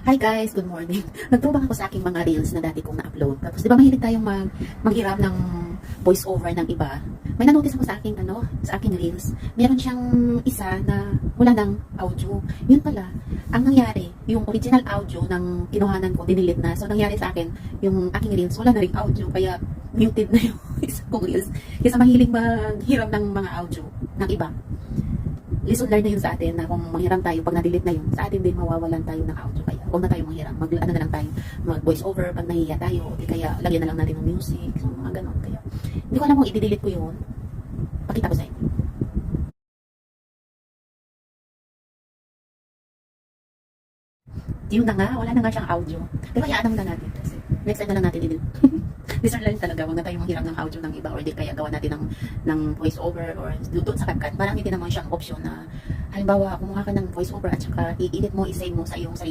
Hi guys, good morning. Nagtubang ako sa aking mga reels na dati kong na-upload. Tapos di ba mahilig tayong maghiram ng voice over ng iba? May na-notice ako sa aking sa aking reels. Meron siyang isa na wala ng audio. Yun pala, ang nangyari, yung original audio ng kinuhanan ko, dinilit na. So nangyari sa akin, yung aking reels, wala na ring audio. Kaya muted na yung isa kong reels. Kasi mahilig maghiram ng mga audio ng iba. Lesson learned na yun sa atin na kung manghiram tayo, pag na-delete na yun, sa atin din mawawalan tayo ng audio. Kaya huwag na tayo manghiram. Ano na lang tayo, mag voice over pag nahihiya tayo. O kaya lagyan na lang natin ng music. So, mga ganon. Kaya hindi ko alam kung i-delete ko yun. Pakita ko sa inyo. Yun na nga, wala na nga siyang audio. Pero hayaan naman na natin. Kasi next time na lang natin i-delete. Lesson learned talaga, huwag na tayong manghiram ng audio ng iba or di kaya gawa natin ng voice over or doon sa CapCut. Marami din naman siyang option na halimbawa kumuha ka ng voice over at saka i-edit mo, i-save mo sa iyong sarili.